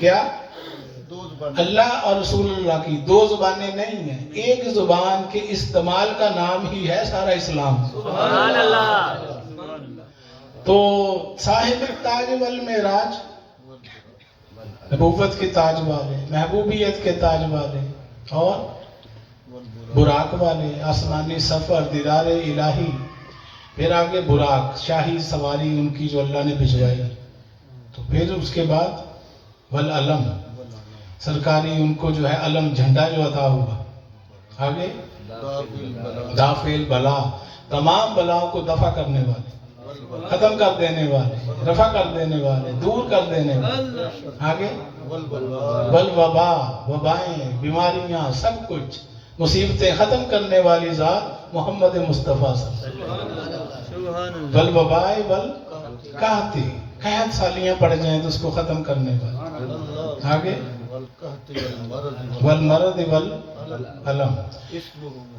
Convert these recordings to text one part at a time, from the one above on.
کیا؟ اللہ اور رسول اللہ کی دو زبانیں نہیں ہیں، ایک زبان کے استعمال کا نام ہی ہے سارا اسلام۔ سبحان اللہ۔ تو صاحب تاج والمعراج، نبوت کے تاج والے، محبوبیت کے تاج والے اور براق والے، آسمانی سفر، دیدار الہی، پھر آگے براق، شاہی سواری ان کی جو اللہ نے بھجوائی، تو پھر اس کے بعد والعلم، سرکاری ان کو جو ہے علم، جھنڈا جو عطا ہوا، آگے دافع بلا، تمام بلاؤں کو دفع کرنے والے، ختم کر دینے والے، رفع کر دینے والے، دور کر دینے والے، آگے والوبا، وبائیں، بیماریاں، سب کچھ مصیبتیں ختم کرنے والی ذات محمد مصطفیٰ صلی اللہ علیہ وسلم۔ والوبائے والقحط، قحط سالیاں پڑ جائیں تو اس کو ختم کرنے والے، آگے والمرض والعلم،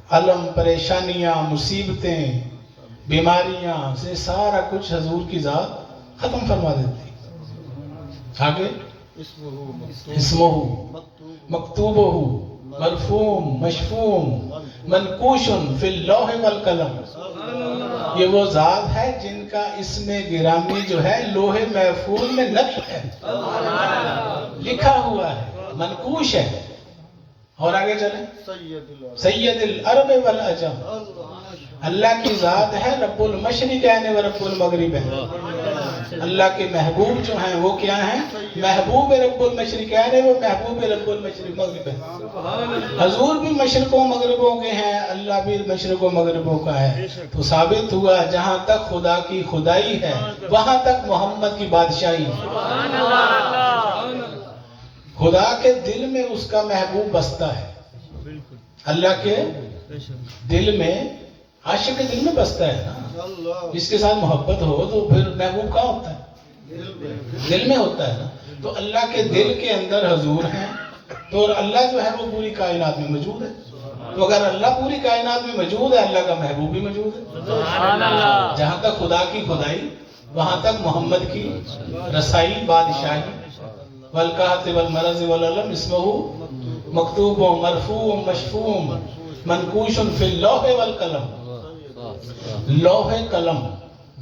علم، پریشانیاں، مصیبتیں، بیماریاں سے سارا کچھ حضور کی ذات ختم فرما دیتی۔ آگے اسمہ مکتوبہ مرفوم مشفوم منقوش فی اللوح والقلم، یہ وہ ذات ہے جن کا اسم گرامی جو ہے لوح محفوظ میں نقش ہے، لکھا ہوا ہے، منقوش ہے۔ اور آگے چلیں، سید العرب والعجم، اللہ کی ذات ہے رب المشرقین و رب المغربین، اللہ کے محبوب جو ہیں وہ کیا ہیں؟ محبوب رب المشرقین و محبوب رب المغربین۔ حضور بھی مشرق و مغربوں کے ہیں، اللہ بھی مشرق و مغربوں کا ہے، تو ثابت ہوا جہاں تک خدا کی خدائی ہے وہاں تک محمد کی بادشاہی ہے۔ خدا کے دل میں اس کا محبوب بستا ہے، اللہ کے دل میں، عاشق کے دل میں بستا ہے نا، جس کے ساتھ محبت ہو تو پھر محبوب کہاں ہوتا ہے؟ دل میں ہوتا ہے نا۔ تو اللہ کے دل کے اندر حضور ہیں، تو اللہ جو ہے وہ پوری کائنات میں موجود ہے، تو اگر اللہ پوری کائنات میں موجود ہے اللہ کا محبوب بھی موجود ہے۔ جہاں تک خدا کی خدائی وہاں تک محمد کی رسائی، بادشاہی۔ والقحط والمرض والعلم اسمہ مکتوب مرفوع مشفوم منقوش فی اللوح والقلم، لوح قلم،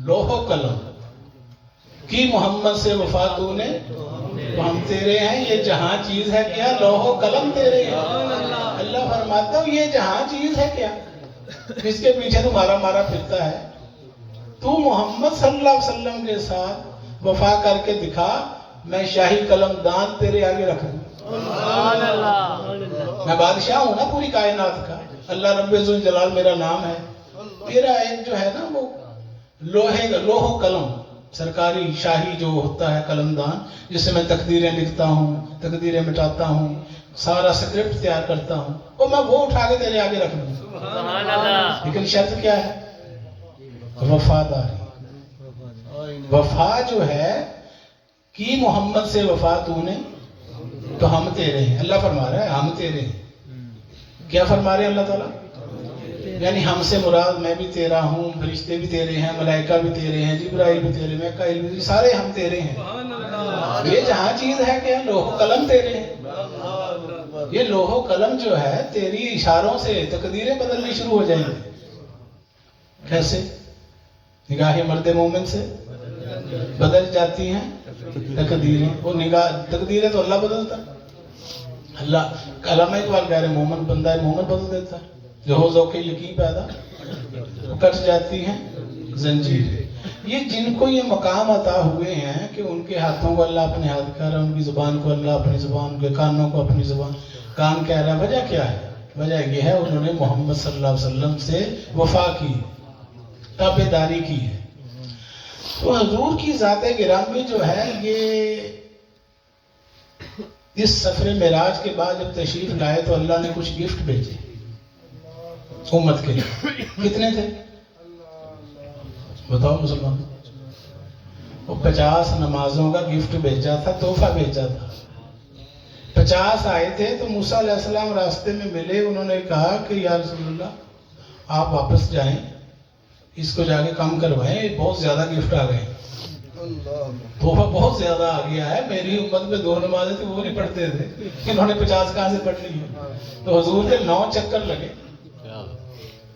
لوح و قلم کی محمد سے وفات نے، تو ہم تیرے ہیں، یہ جہاں چیز ہے کیا؟ لوح و قلم تیرے ہیں۔ اللہ فرماتا ہوں یہ جہاں چیز ہے کیا، جس کے پیچھے تو مارا مارا پھرتا ہے، تو محمد صلی اللہ علیہ وسلم کے ساتھ وفا کر کے دکھا، میں شاہی قلم دان تیرے آگے رکھ دوں، میں بادشاہ ہوں نا پوری کائنات کا، اللہ رب ذوالجلال میرا نام ہے، میرا ایک جو ہے نا وہ لوح و قلم، سرکاری شاہی جو ہوتا ہے قلم دان، جس سے میں تقدیریں لکھتا ہوں، تقدیریں مٹاتا ہوں، سارا سکرپٹ تیار کرتا ہوں، اور میں وہ اٹھا کے تیرے آگے رکھ دوں، لیکن شرط کیا ہے؟ وفاداری۔ وفا جو ہے کی محمد سے وفا تو نے، تو ہم تیرے ہیں، اللہ فرما رہا ہے ہم تیرے ہیں۔ کیا فرما رہے ہیں اللہ تعالیٰ؟ یعنی ہم سے مراد میں بھی تیرا ہوں، فرشتے بھی تیرے ہیں، ملائکہ بھی تیرے ہیں، جبرائیل بھی تیرے، میکائیل بھی، سارے ہم تیرے ہیں۔ یہ جہاں چیز ہے کہ لوح و قلم تیرے ہیں، یہ لوح و قلم جو ہے تیری اشاروں سے تقدیریں بدلنی شروع ہو جائیں گے۔ کیسے؟ نگاہ مرد مومن سے بدل جاتی ہیں تقدیریں، وہ نگاہ تقدیریں تو اللہ بدلتا ہے، اللہ علامہ اقبال کہہ رہے مومن بندہ مومن بدل دیتا ہے، جو ہو ذوق یقین پیدا کٹ جاتی ہیں زنجیر۔ یہ جن کو یہ مقام عطا ہوئے ہیں کہ ان کے ہاتھوں کو اللہ اپنے ہاتھ کہہ رہا ہے، ان کی زبان کو اللہ اپنی زبان، ان کے کانوں کو اپنی زبان کان کہہ رہا ہے، وجہ کیا ہے؟ وجہ یہ ہے انہوں نے محمد صلی اللہ علیہ وسلم سے وفا کی، تابعداری کی ہے۔ تو حضور کی ذات گرامی جو ہے یہ اس سفر معراج کے بعد جب تشریف لائے تو اللہ نے کچھ گفٹ بھیجے امت کے لیے۔ کتنے تھے بتاؤ مسلمان؟ وہ 50 نمازوں کا گفٹ بھیجا تھا، تحفہ بھیجا تھا۔ 50 آئے تھے تو موسیٰ علیہ السلام راستے میں ملے، انہوں نے کہا کہ یا رسول اللہ آپ واپس جائیں، اس کو جا کے کام کروائیں، بہت زیادہ گفٹ آ گئے۔ تحفہ بہت زیادہ آ گیا ہے. میری امت میں 2 نمازیں تھی وہ نہیں پڑھتے تھے, انہوں نے 50 کہاں سے پڑھ لی ہے. تو حضور کے 9 چکر لگے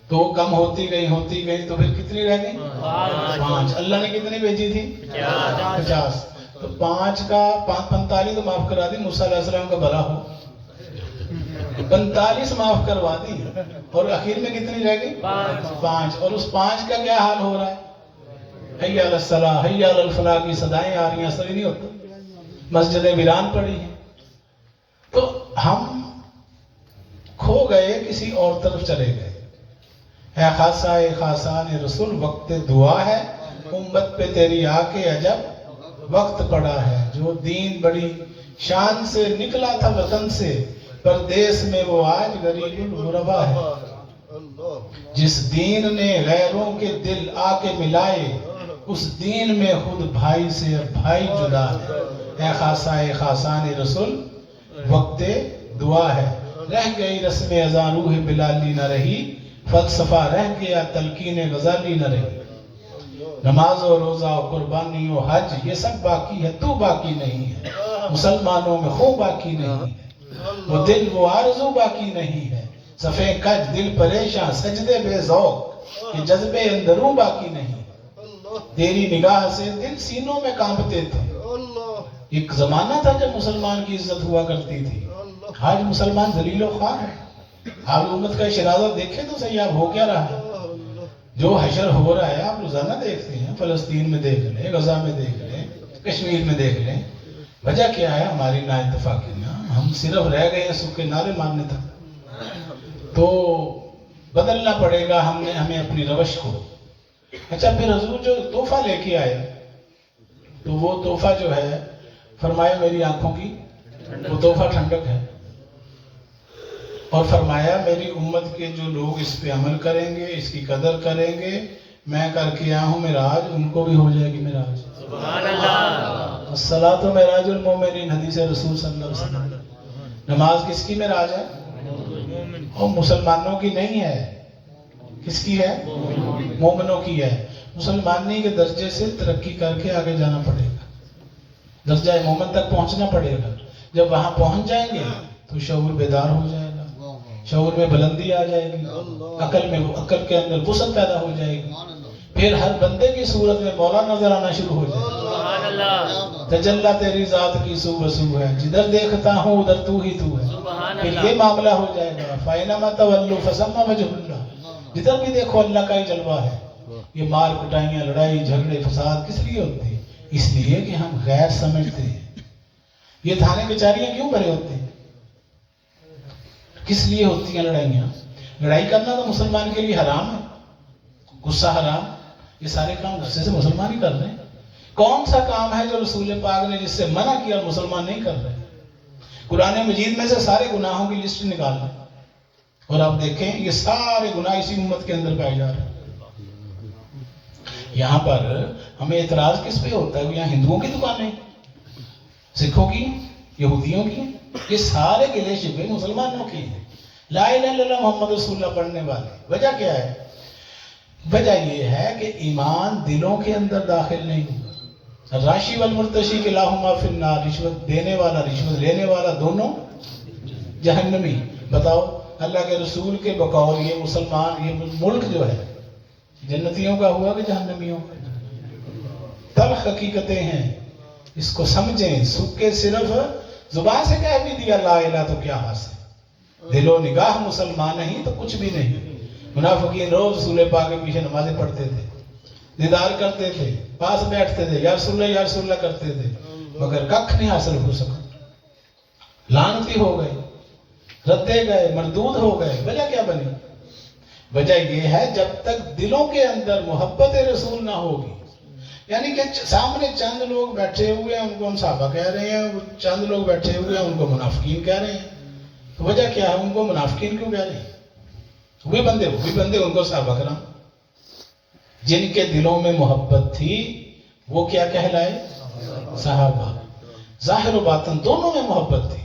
تو وہ کم ہوتی گئی تو پھر کتنی رہ گئی؟ 5. اللہ نے کتنی بھیجی تھی؟ 50. تو 5 کا 45 تو معاف کرا دی, موسیٰ علیہ السلام کا بھلا ہو. 45 معاف کروا دی اور آخر میں کتنی رہ گئی؟ 5. اور اس 5 کا کیا حال ہو رہا ہے؟ حی علی الصلاۃ حی علی الفلاح کی صدائیں آ رہی ہیں, اثر ہی نہیں ہوتا. مسجدیں ویران پڑی ہیں. تو ہم کھو گئے, کسی اور طرف چلے گئے. اے خاصا اے خاصان رسول وقت دعا ہے, امت پہ تیری آ کے عجب وقت پڑا ہے. جو دین بڑی شان سے نکلا تھا وطن سے, پردیس میں وہ آج غریب الغربا ہے. جس دین نے غیروں کے دل آ کے ملائے, اس دین میں خود بھائی سے بھائی جدا ہے. اے خاصا اے خاصان رسول وقت دعا ہے. رہ گئی رسم اذان روح بلالی نہ رہی, فلسفہ رہ گیا تلقین غزالی نہ رہی. نماز و روزہ و قربانی و حج یہ سب باقی ہے, تو باقی نہیں ہے. مسلمانوں میں خو باقی نہیں ہے, وہ دل وہ آرزو باقی نہیں ہے. صفے کج دل پریشاں سجدے بے ذوق, یہ جذبے اندروں باقی نہیں. تیری نگاہ سے دل سینوں میں کانپتے تھے. ایک زمانہ تھا جب مسلمان کی عزت ہوا کرتی تھی, آج مسلمان ذلیل و خوار ہے. آپ امت کا شرازہ دیکھیں تو صحیح, آپ ہو کیا رہا ہے. جو حشر ہو رہا ہے آپ روزانہ دیکھتے ہیں, فلسطین میں دیکھ لیں, غزہ میں دیکھ لیں, کشمیر میں دیکھ لیں. وجہ کیا ہے؟ ہماری نا اتفاقیاں. ہم صرف رہ گئے ہیں سکھ کے نعرے مارنے تک. تو بدلنا پڑے گا ہمیں اپنی روش کو. اچھا, پھر حضور جو تحفہ لے کے آئے, تو وہ تحفہ جو ہے فرمایا میری آنکھوں کی وہ تحفہ ٹھنڈک ہے, اور فرمایا میری امت کے جو لوگ اس پہ عمل کریں گے, اس کی قدر کریں گے, میں کر کے آیا ہوں معراج, ان کو بھی ہو جائے گی معراج. سبحان اللہ. الصلاۃ معراج المومنین, حدیث رسول صلی اللہ علیہ وسلم. نماز کس کی معراج ہے؟ اور مسلمانوں کی نہیں ہے. کس کی ہے؟ مومنوں کی ہے. مسلمانی کے درجے سے ترقی کر کے آگے جانا پڑے گا, درجہ مومن تک پہنچنا پڑے گا. جب وہاں پہنچ جائیں گے تو شعور بیدار ہو جائے گا, شعور میں بلندی آ جائے گی, عقل کے اندر وسعت پیدا ہو جائے گی. پھر ہر بندے کی صورت میں مولا نظر آنا شروع ہو جائے گا. تجلی تیری ذات کی سو بسو ہے, جدھر دیکھتا ہوں ادھر تو ہی تو ہے. پھر یہ معاملہ ہو جائے گا, فَإِنَّمَا تَوَلُّوا فَثَمَّ وَجْهُ اللَّهِ, جدھر بھی دیکھو اللہ کا ہی جلوہ ہے. یہ مار کٹائیاں, لڑائی جھگڑے فساد کس لیے ہوتے ہیں؟ اس لیے کہ ہم غیر سمجھتے ہیں. یہ تھانے کچہریاں کیوں بھرے ہوتے ہیں؟ کس لیے ہوتی ہیں لڑائیاں؟ لڑائی کرنا تو مسلمان کے لیے حرام ہے, غصہ حرام. یہ سارے کام غصے سے مسلمان ہی کر رہے ہیں. کون سا کام ہے جو رسول پاک نے جس سے منع کیا اور مسلمان نہیں کر رہے؟ قرآن مجید میں سے سارے گناہوں کی لسٹ نکال لیں اور آپ دیکھیں یہ سارے گناہ اسی امت کے اندر پائے جا رہے ہیں. یہاں پر ہمیں اعتراض کس پہ ہوتا ہے؟ یہاں ہندوؤں کی دکانیں, سکھوں کی, یہودیوں کی, یہ سارے گلے شبے مسلمانوں کی ہیں. لا الہ الا اللہ محمد رسول اللہ پڑھنے والے. وجہ کیا ہے؟ وجہ یہ ہے کہ ایمان دلوں کے اندر داخل نہیں ہوا. راشی والمرتشی کے لاہما فی النار, رشوت دینے والا رشوت لینے والا دونوں جہنمی. بتاؤ, اللہ کے رسول کے بقول یہ مسلمان, یہ ملک جو ہے جنتیوں کا ہوا کہ جہنمیوں کا؟ تلخ حقیقتیں ہیں, اس کو سمجھیں. سکھ کے صرف زبان سے کہہ بھی دیا لا الہ تو کیا حاصل, دل و نگاہ مسلمان نہیں تو کچھ بھی نہیں. منافقین روز رسول پاک کے پیچھے نمازیں پڑھتے تھے, دیدار کرتے تھے, پاس بیٹھتے تھے, یا رسول اللہ کرتے تھے, مگر ککھ نہیں حاصل ہو سکا. لعنتی ہو گئے, ردے گئے, مردود ہو گئے. وجہ کیا بنی؟ وجہ یہ ہے جب تک دلوں کے اندر محبت رسول نہ ہوگی. یعنی کہ سامنے چند لوگ بیٹھے ہوئے ہیں, ان کو ہم صحابہ کہہ رہے ہیں, چند لوگ بیٹھے ہوئے ہیں, ان کو منافقین کہہ رہے ہیں. تو وجہ کیا ہے؟ ان کو منافقین کیوں کہہ رہے ہیں؟ وہی بندے ان کو صحابہ کرام. جن کے دلوں میں محبت تھی وہ کیا کہلائے؟ صحابہ. ظاہر و باطن دونوں میں محبت تھی,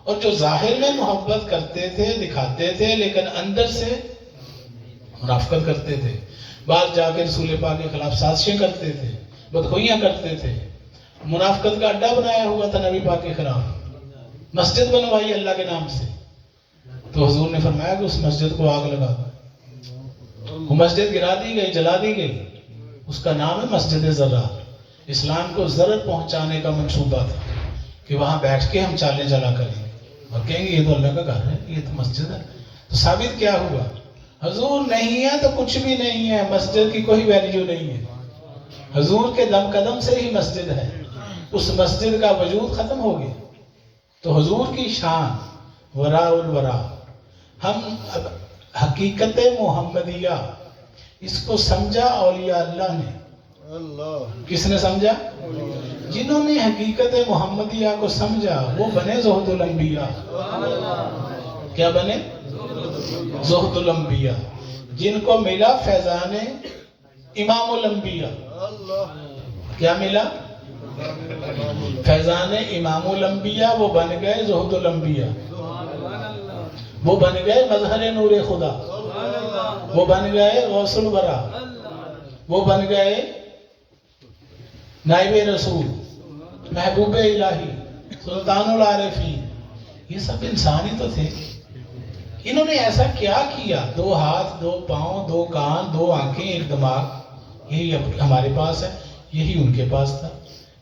اور جو ظاہر میں محبت کرتے تھے, دکھاتے تھے, لیکن اندر سے منافقت کرتے تھے. بعض جا کے رسول پاک کے خلاف سازشیں کرتے تھے, بدخوئیاں کرتے تھے، منافقت کا اڈا بنایا ہوا تھا نبی پاک کے خلاف، مسجد بنوائی اللہ کے نام سے، تو حضور نے فرمایا کہ اس مسجد کو آگ لگا دو۔ وہ مسجد گرا دی گئی، جلا دی گئی، اس کا نام ہے مسجد ضرار۔ اسلام کو ضرر پہنچانے کا منصوبہ تھا کہ وہاں بیٹھ کے ہم چالیں چلا کریں گے اور کہیں گے یہ تو اللہ کا گھر ہے، یہ تو مسجد ہے۔ تو ثابت کیا ہوا؟ حضور نہیں ہے تو کچھ بھی نہیں ہے، مسجد کی کوئی ویلیو نہیں ہے۔ حضور کے دم قدم سے ہی مسجد ہے، اس مسجد کا وجود ختم ہو گیا۔ تو حضور کی شان وراء الورا، ہم اب حقیقت محمدیہ اس کو سمجھا اولیاء اللہ نے۔ کس نے سمجھا؟ جنہوں نے حقیقت محمدیہ کو سمجھا وہ بنے زہد الانبیاء۔ کیا بنے؟ زہد الانبیاء، جن کو ملا فیضان امام الانبیاء۔ کیا ملا؟ فیضان امام الانبیاء، وہ بن گئے زہد الانبیاء، وہ بن گئے مظہر نور خدا، وہ بن گئے غوث الورا، وہ بن گئے نائب رسول، محبوب الہی، سلطان العارفین۔ یہ سب انسان ہی تو تھے۔ انہوں نے ایسا کیا کیا؟ 2 ہاتھ، 2 پاؤں، 2 کان، 2 آنکھیں، 1 دماغ، یہی ہمارے پاس ہے، یہی ان کے پاس تھا۔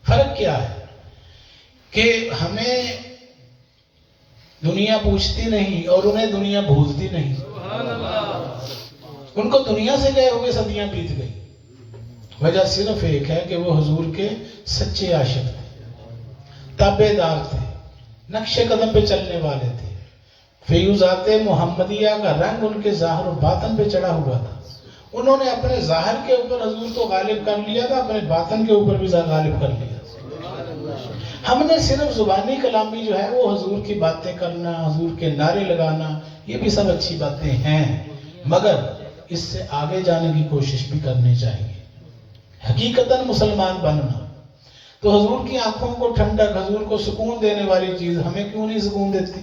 فرق کیا ہے کہ ہمیں دنیا پوچھتی نہیں اور انہیں دنیا بھولتی نہیں۔ ان کو دنیا سے گئے ہوئے صدیاں بیت گئی، وجہ صرف ایک ہے کہ وہ حضور کے سچے عاشق تھے، تابع دار تھے، نقش قدم پہ چلنے والے تھے۔ فیوزات محمدیہ کا رنگ ان کے ظاہر و باطن پہ چڑھا ہوا تھا۔ انہوں نے اپنے ظاہر کے اوپر حضور کو غالب کر لیا تھا، اپنے باطن کے اوپر بھی غالب کر لیا۔ ہم نے صرف زبانی کلامی جو ہے وہ حضور کی باتیں کرنا، حضور کے نعرے لگانا، یہ بھی سب اچھی باتیں ہیں، مگر اس سے آگے جانے کی کوشش بھی کرنی چاہیے۔ حقیقتاً مسلمان بننا تو حضور کی آنکھوں کو ٹھنڈک، حضور کو سکون دینے والی چیز ہمیں کیوں نہیں سکون دیتی؟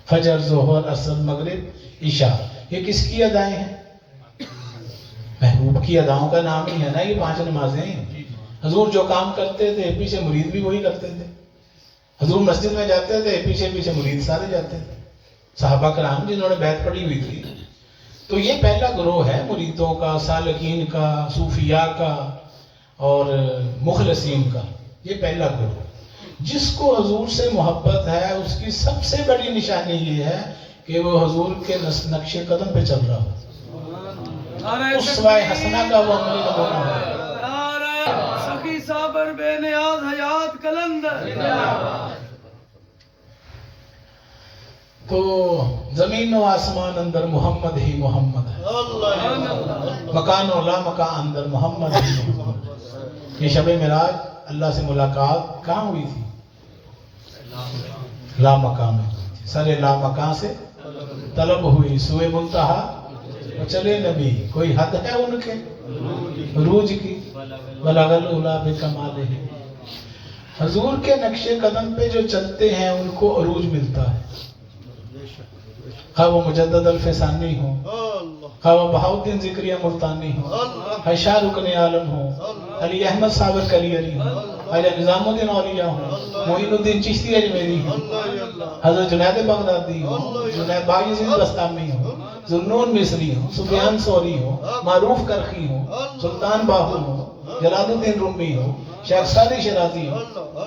فجر، ظہر، عصر، مغرب، عشاء، یہ کس کی ادائیں ہیں؟ محبوب کی اداؤں کا نام ہی ہے نا یہ 5 نمازیں ہیں۔ حضور جو کام کرتے تھے پیچھے مرید بھی وہی کرتے تھے۔ حضور مسجد میں جاتے تھے، پیچھے پیچھے مرید سارے جاتے تھے، صحابہ کرام جنہوں نے بیعت پڑھی ہوئی تھی۔ تو یہ پہلا گروہ ہے مریدوں کا، سالکین کا، صوفیاء کا اور مخلصین کا، یہ پہلا گروہ۔ جس کو حضور سے محبت ہے اس کی سب سے بڑی نشانی یہ ہے کہ وہ حضور کے نقش قدم پہ چل رہا ہو، اسوہ حسنہ کا وہ عملی نمونہ ہے۔ سخی صابر بے نیاز حیات کلندر۔ تو زمین و آسمان اندر محمد ہی محمد ہے، مکان و لا مکان اندر محمد ہی محمد ہے۔ یہ شب معراج اللہ سے ملاقات کہاں ہوئی تھی؟ لا مکان میں ہوئی تھی۔ سر لا مکان سے طلب ہوئی، سوئے منتہا چلے نبی، کوئی حد ہے ان کے عروج کی؟ بلغ العلا بکمالہ۔ حضور کے نقش قدم پہ جو چلتے ہیں ان کو عروج ملتا ہے، خواہ وہ مجدد الفسانی ہو، خواہ وہ بہاؤالدین ذکریہ ملتانی ہو، حشا رکن عالم ہو، علی احمد صابر کلی علی ہو، خواجہ نظام الدین اولیاء ہو، معین الدین چشتی اجمیری ہو، حضرت جنید بغدادی ہو، جنید باقی بستامی ہو، ذوالنون مصری ہو، سفیان ثوری ہو، معروف کرخی ہو، سلطان باہو ہو، جلال الدین رومی ہو، شیخ سعدی شیرازی ہو،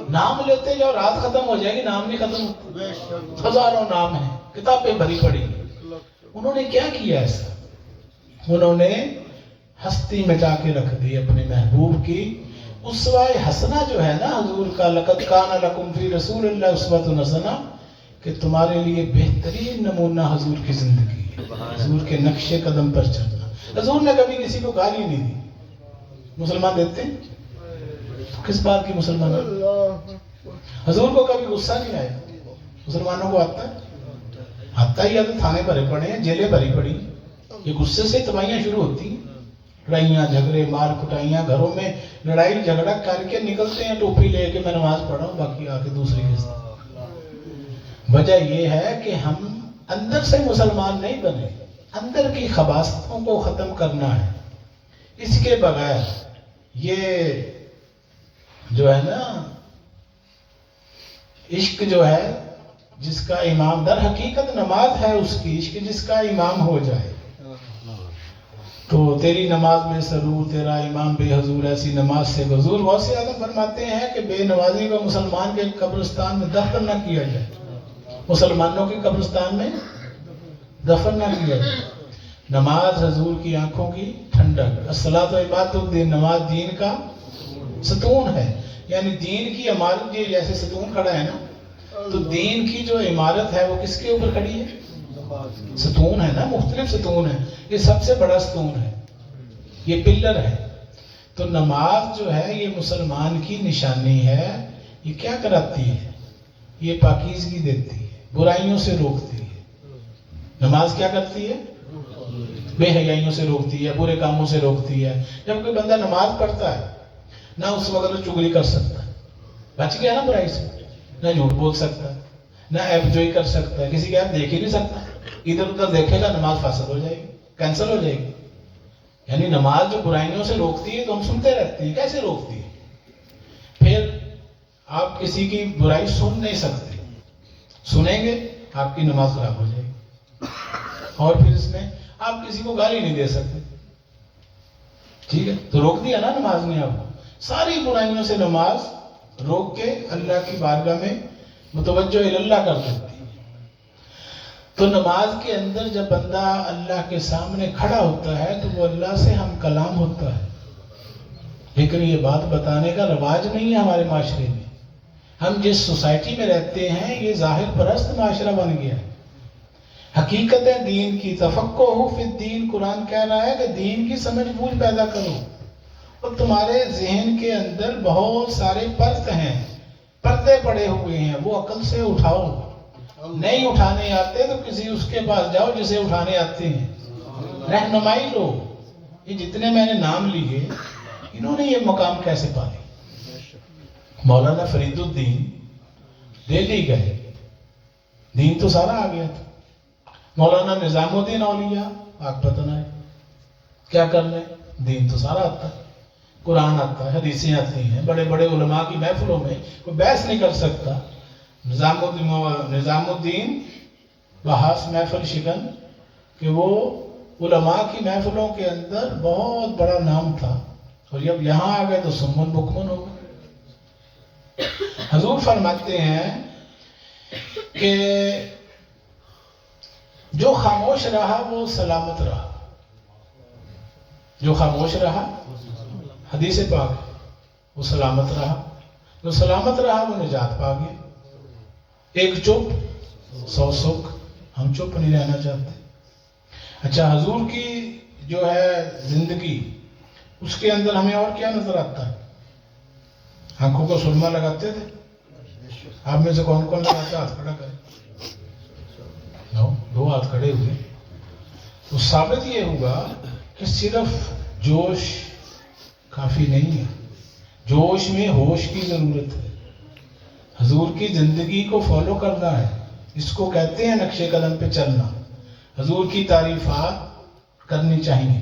نام لیتے جاؤ رات ختم ہو جائے گی، نام نہیں ختم ہوتے، ہزاروں نام ہیں، کتابیں بھری پڑی۔ انہوں نے کیا کیا ایسا؟ انہوں نے ہستی مٹا کے رکھ دی اپنے محبوب کی۔ اسوہ حسنہ جو ہے نا حضور کا، لقد کان لکم فی رسول اللہ اسوۃ حسنہ، کہ تمہارے لیے بہترین نمونہ حضور کی زندگی ہے، حضور کے نقش قدم پر چلنا۔ حضور نے کبھی کسی کو گالی نہیں دی۔ مسلمان دیتے ہیں؟ کس بات کی مسلمان؟ حضور کو کبھی غصہ نہیں آیا؟ مسلمانوں کو آتا ہے؟ آتا ہی آتا، تھانے بھرے پڑے ہیں، جیلیں بھری پڑی، یہ غصے سے تباہیاں شروع ہوتی ہیں، لڑائیاں جھگڑے مار کٹائیاں، گھروں میں لڑائی جھگڑا کر کے نکلتے ہیں ٹوپی لے کے، میں نماز پڑھا ہوں باقی آ کے دوسری کے ساتھ۔ وجہ یہ ہے کہ ہم اندر سے مسلمان نہیں بنے، اندر کی خباثتوں کو ختم کرنا ہے۔ اس کے بغیر یہ جو ہے نا عشق جو ہے جس کا امام، در حقیقت نماز ہے اس کی، عشق جس کا امام ہو جائے تو تیری نماز میں سرور، تیرا امام بے حضور، ایسی نماز سے حضور غوث اعظم فرماتے ہیں کہ بے نمازی کو مسلمان کے قبرستان میں دفن نہ کیا جائے، مسلمانوں کے قبرستان میں دفن نہ کیا جائے۔ نماز حضور کی آنکھوں کی ٹھنڈک، الصلاۃ عماد الدین، نماز دین کا ستون ہے، یعنی دین کی عمارت، یہ جیسے ستون کھڑا ہے نا، تو دین کی جو عمارت ہے وہ کس کے اوپر کھڑی ہے؟ ستون ہے نا، مختلف ستون ہے، یہ سب سے بڑا ستون ہے، یہ پلر ہے۔ تو نماز جو ہے یہ مسلمان کی نشانی ہے، یہ کیا کراتی ہے؟ یہ پاکیزگی دیتی ہے، برائیوں سے روکتی ہے۔ نماز کیا کرتی ہے؟ بے حیائیوں سے روکتی ہے، برے کاموں سے روکتی ہے۔ جب کوئی بندہ نماز پڑھتا ہے نہ اس وقت وہ چغلی کر سکتا ہے، بچ گیا نا برائی سے، نہ جھوٹ بول سکتا ہے، نہ ایپ جوئی کر سکتا ہے، کسی کی ایپ دیکھ ہی نہیں سکتا، ادھر ادھر دیکھے گا نماز فاسد ہو جائے گی، کینسل ہو جائے گی۔ یعنی نماز جو برائیوں سے روکتی ہے تو ہم سنتے رہتے ہیں، کیسے روکتی ہے؟ پھر آپ کسی کی برائی سن نہیں سکتے، سنیں گے آپ کی نماز خراب ہو جائے گی، اور پھر اس میں آپ کسی کو گالی نہیں دے سکتے، ٹھیک ہے؟ تو روک دیا نا نماز نے، آپ ساری برائیوں سے نماز روک کے اللہ کی بارگاہ میں متوجہ اللہ کر دیتی ہے۔ تو نماز کے اندر جب بندہ اللہ کے سامنے کھڑا ہوتا ہے تو وہ اللہ سے ہم کلام ہوتا ہے، لیکن یہ بات بتانے کا رواج نہیں ہے ہمارے معاشرے میں۔ ہم جس سوسائٹی میں رہتے ہیں یہ ظاہر پرست معاشرہ بن گیا ہے۔ حقیقت ہے دین کی، تفقہ فی الدین، قرآن کہہ رہا ہے کہ دین کی سمجھ بوجھ پیدا کرو، اور تمہارے ذہن کے اندر بہت سارے پردے پڑے ہوئے ہیں، وہ عقل سے اٹھاؤ۔ نہیں اٹھانے آتے تو کسی اس کے پاس جاؤ جسے اٹھانے آتے ہیں، رہنمائی لو۔ یہ جتنے میں نے نام لیے انہوں نے یہ مقام کیسے پائے؟ مولانا فرید الدین دہلی گئے، دین تو سارا آ گیا تھا۔ مولانا نظام الدین اولیاء آپ پتہ نہیں کیا کر لیں، دین تو سارا آتا ہے، قرآن آتا ہے، حدیثیں آتی ہیں، بڑے بڑے علماء کی محفلوں میں کوئی بحث نہیں کر سکتا۔ نظام الدین بحث محفل شکن کہ وہ علماء کی محفلوں کے اندر بہت بڑا نام تھا، اور جب یہاں آ گئے تو سمن بکمن ہو گئے۔ حضور فرماتے ہیں کہ جو خاموش رہا وہ سلامت رہا، جو خاموش رہا، حدیث پاک وہ سلامت رہا، جو سلامت رہا وہ نجات پا گیا۔ ایک چپ 100 سکھ، ہم چپ نہیں رہنا چاہتے۔ اچھا، حضور کی جو ہے زندگی، اس کے اندر ہمیں اور کیا نظر آتا ہے؟ آنکھوں کو سرما لگاتے تھے؟ آپ میں سے کون کون لگاتا؟ ہاتھ کھڑا کریں۔ 2 ہاتھ کھڑے ہوئے۔ تو ثابت یہ ہوگا کہ صرف جوش کافی نہیں ہے، جوش میں ہوش کی ضرورت ہے۔ حضور کی زندگی کو فالو کرنا ہے، اس کو کہتے ہیں نقش قدم پہ چلنا۔ حضور کی تعریفات کرنی چاہیے،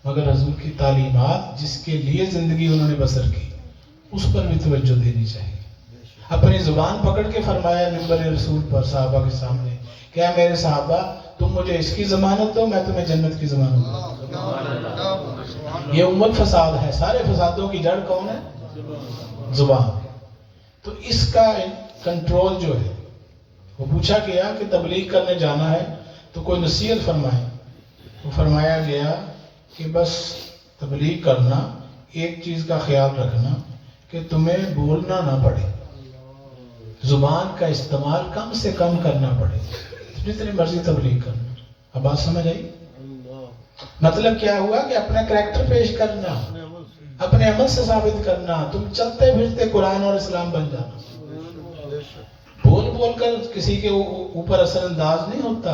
مگر حضور کی تعلیمات جس کے لیے زندگی انہوں نے بسر کی اس پر بھی توجہ دینی چاہیے۔ اپنی زبان پکڑ کے فرمایا منبر رسول پر صحابہ کے سامنے، کیا میرے صحابہ تم مجھے اس کی ضمانت دو، میں تمہیں جنت کی ضمانت دوں۔ یہ امت فساد ہے، سارے فسادوں کی جڑ کون ہے؟ زبان۔ تو اس کا کنٹرول جو ہے، وہ پوچھا گیا کہ تبلیغ کرنے جانا ہے تو کوئی نصیحت فرمائے، تو فرمایا گیا کہ بس تبلیغ کرنا، ایک چیز کا خیال رکھنا کہ تمہیں بولنا نہ پڑے، زبان کا استعمال کم سے کم کرنا پڑے، جتنی مرضی تبلیغ کرنا۔ اب بات سمجھ آئی؟ مطلب کیا ہوا کہ اپنا کریکٹر پیش کرنا، اپنے عمل سے ثابت کرنا، تم چلتے پھرتے قرآن اور اسلام بن جانا۔ بول بول کر کسی کے اوپر اثر انداز نہیں ہوتا،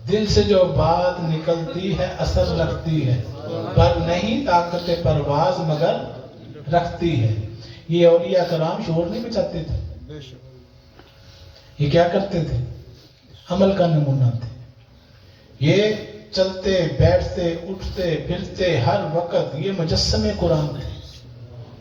دل سے جو بات نکلتی ہے اثر رکھتی ہے، پر نہیں طاقت پرواز مگر رکھتی ہے۔ یہ اولیاء کرام شور نہیں مچاتے تھے، یہ کیا کرتے تھے؟ عمل کا نمونہ تھے۔ یہ چلتے بیٹھتے اٹھتے پھرتے ہر وقت یہ مجسمے قرآن تھے۔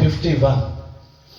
51,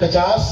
50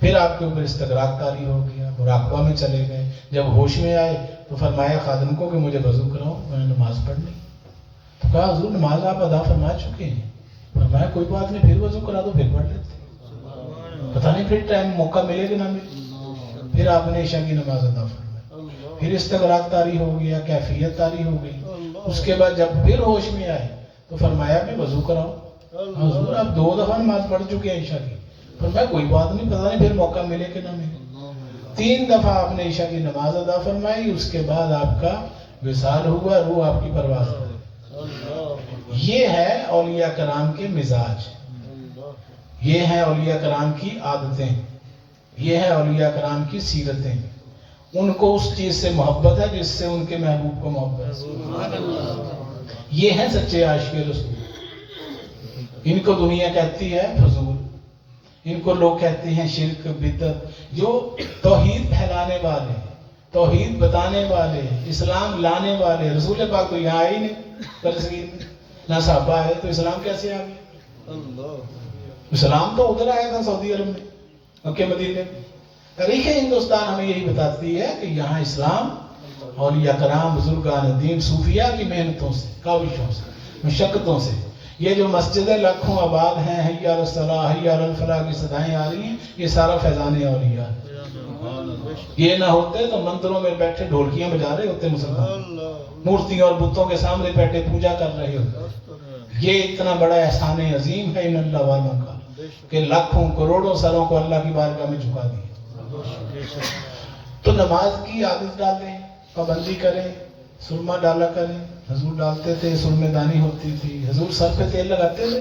پھر آپ کے اوپر استغراق طاری ہو گیا، مراقبہ میں چلے گئے. جب ہوش میں آئے تو فرمایا خادم کو کہ مجھے وضو کراؤ، میں نے نماز پڑھنی. تو کہا حضور نماز آپ ادا فرما چکے ہیں. فرمایا کوئی بات نہیں، پھر وضو کرا دو، پھر پڑھ لیتے. پتہ نہیں پھر ٹائم موقع ملے کہ نہ ملے. پھر آپ نے عشاء کی نماز ادا فرمائی. پھر استغراق طاری ہو گیا، کیفیت طاری ہو گئی. اس کے بعد جب پھر ہوش میں آئے تو فرمایا بھی وضو کراؤ. حضور آپ 2 دفعہ نماز پڑھ چکے ہیں عشاء کی. فرمایا کوئی بات نہیں، پتہ نہیں پھر موقع ملے کہ نہ ملے. 3 دفعہ آپ نے عشاء کی نماز ادا فرمائی. اس کے بعد آپ کا وصال ہوا، روح آپ کی پرواز ہوئی. یہ ہے اولیاء کرام کے مزاج، یہ ہے اولیاء کرام کی عادتیں، یہ ہے اولیاء کرام کی سیرتیں. ان کو اس چیز سے محبت ہے جس سے ان کے محبوب کو محبت ہے. یہ ہیں سچے عاشق رسول. ان کو دنیا کہتی ہے فضول، ان کو لوگ کہتے ہیں شرک بدعت. جو توحید پھیلانے والے، توحید بتانے والے، اسلام لانے والے. رسول پاک تو یہاں آئے ہی نہیں، برصغیر میں نہ صحابہ آئے، تو اسلام کیسے آ گیا؟ اسلام تو ادھر آیا تھا سعودی عرب میں، مکہ مدینے میں. تاریخ ہندوستان ہمیں یہی بتاتی ہے کہ یہاں اسلام اولیاء کرام بزرگان دین صوفیاء کی محنتوں سے، کاوشوں سے، مشقتوں سے. یہ جو مسجدیں لاکھوں آباد ہیں، حی علی الصلاۃ حی علی الفلاح کی صدائیں آ رہی ہیں، یہ سارا فیضان اولیاء ہے. یہ نہ ہوتے تو مندروں میں بیٹھے ڈھولکیاں بجا رہے ہوتے مسلمان، مورتیوں اور بتوں کے سامنے بیٹھے پوجا کر رہے ہوتے. یہ اتنا بڑا احسان عظیم ہے ان اللہ والوں کا کہ لاکھوں کروڑوں سروں کو اللہ کی بارگاہ میں جھکا دیا. تو نماز کی عادت ڈالیں، پابندی کریں، سرما ڈالا کریں. حضور ڈالتے تھے، سرمے دانی ہوتی تھی. حضور سر پہ تیل لگاتے تھے.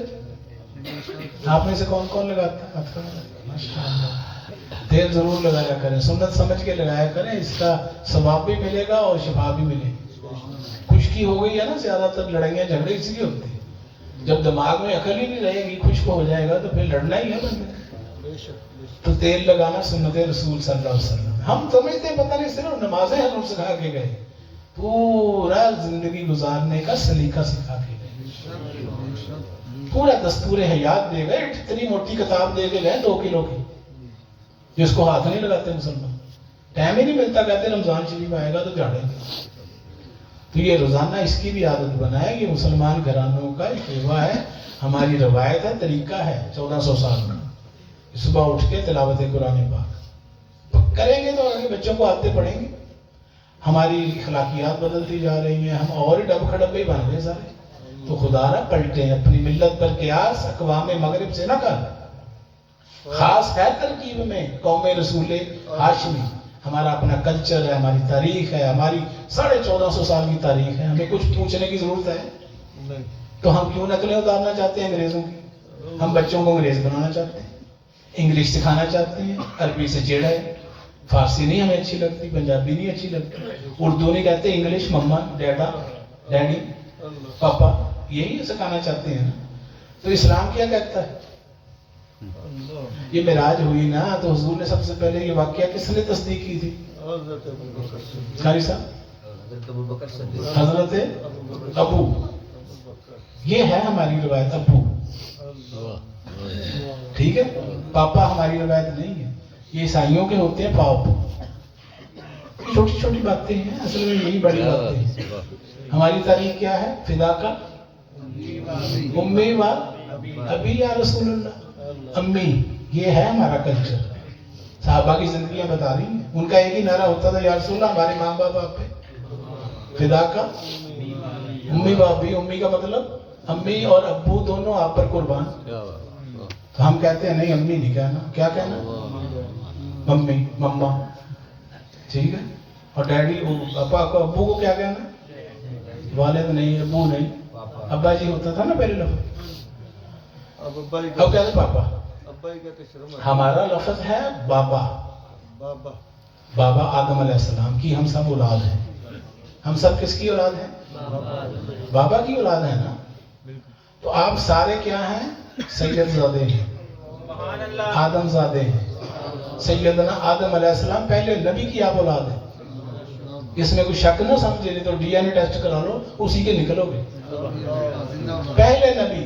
آپ میں سے کون کون لگاتا ہے؟ ماشاءاللہ. تیل ضرور لگایا کریں، سنت سمجھ کے لگایا کریں. اس کا ثواب بھی ملے گا اور شفا بھی ملے گی. خشکی ہو گئی ہے نا، زیادہ تر لڑائیاں جھگڑے اس لیے ہوتے ہیں. جب دماغ میں عقل ہی نہیں رہے گی، خشک ہو جائے گا تو پھر لڑنا ہی ہے بندے. تو تیل لگانا سنت رسول صلی اللہ علیہ وسلم. ہم سمجھتے ہیں پتہ نہیں صرف نمازیں حضور سکھا کے گئے، پورا زندگی گزارنے کا سلیقہ سکھا کے گئے، پورا دستور حیات دے گئے. اتنی موٹی کتاب دے کے گئے 2 کلو کی، جس کو ہاتھ نہیں لگاتے مسلمان. ٹائم ہی نہیں ملتا، کہتے رمضان شریف آئے گا تو جھاڑیں گے. تو یہ روزانہ اس کی بھی عادت بنائے. یہ مسلمان گھرانوں کا ایک خیوا ہے، ہماری روایت ہے، طریقہ ہے. 1400 سال میں صبح اٹھ کے تلاوت قرآن پاک کریں گے تو آگے بچوں کو عادتیں پڑھیں گے. ہماری اخلاقیات بدلتی جا رہی ہیں، ہم اور ڈب کھڑبے بن گئے سارے. تو خدا نہ پلٹیں، اپنی ملت پر قیاس اقوام مغرب سے نہ کر. خاص ہے ترکیب میں قوم رسول ہاشمی. ہمارا اپنا کلچر ہے، ہماری تاریخ ہے، ہماری 1450 سال کی تاریخ ہے. ہمیں کچھ پوچھنے کی ضرورت ہے؟ تو ہم کیوں نقلیں اتارنا چاہتے ہیں انگریزوں کی؟ ہم بچوں کو انگریز بنانا چاہتے ہیں، انگلش سکھانا چاہتے ہیں. عربی سے چڑ ہے، فارسی نہیں ہمیں اچھی لگتی، پنجابی نہیں اچھی لگتی، اردو نہیں کہتے، انگلش مما، ڈیڈا، ڈیڈی، پاپا، یہی سکھانا چاہتے ہیں. تو اسلام کیا کہتا ہے؟ یہ معراج ہوئی نا تو حضور نے سب سے پہلے یہ واقعہ کس نے تصدیق کی تھی؟ قاری صاحب، حضرت ابو. یہ ہے ہماری روایت، ابو. ٹھیک ہے، پاپا ہماری روایت نہیں ہے. یہ عیسائیوں کے ہوتے ہیں پاپ. چھوٹی چھوٹی باتیں ہیں، اصل میں یہی بڑی باتیں ہیں. ہماری تاریخ کیا ہے؟ فدا کا امی و ابی یا رسول اللہ. امی، یہ ہے ہمارا کلچر. صحابہ کی زندگیاں بتا رہی ہیں. ان کا ایک ہی نعرہ ہوتا تھا، یا رسول اللہ ہمارے ماں باپ آپ پہ فدا کا امی و ابی. امی کا مطلب امی اور ابو دونوں آپ پر قربان. تو ہم کہتے ہیں نہیں، امی نہیں کہنا. کیا کہنا؟ ممی، مما. ٹھیک ہے. اور ڈیڈی، پاپا کو، ابو کو کیا کہنا؟ والد نہیں، ابو نہیں، ابا جی ہوتا تھا نا پہلے لفظ. اب کہتے پاپا. ہمارا لفظ ہے بابا. بابا آدم علیہ السلام کی ہم سب اولاد ہیں. ہم سب کس کی اولاد ہیں؟ بابا کی اولاد ہیں نا. تو آپ سارے کیا ہیں؟ سید زادے ہیں، آدم زادے ہیں. سیدنا آدم علیہ السلام پہلے نبی کی آپ اولاد ہیں. اس میں کوئی شک نہ سمجھے، نہیں تو ڈی این اے ٹیسٹ کرا لو، اسی کے نکلو گے. پہلے نبی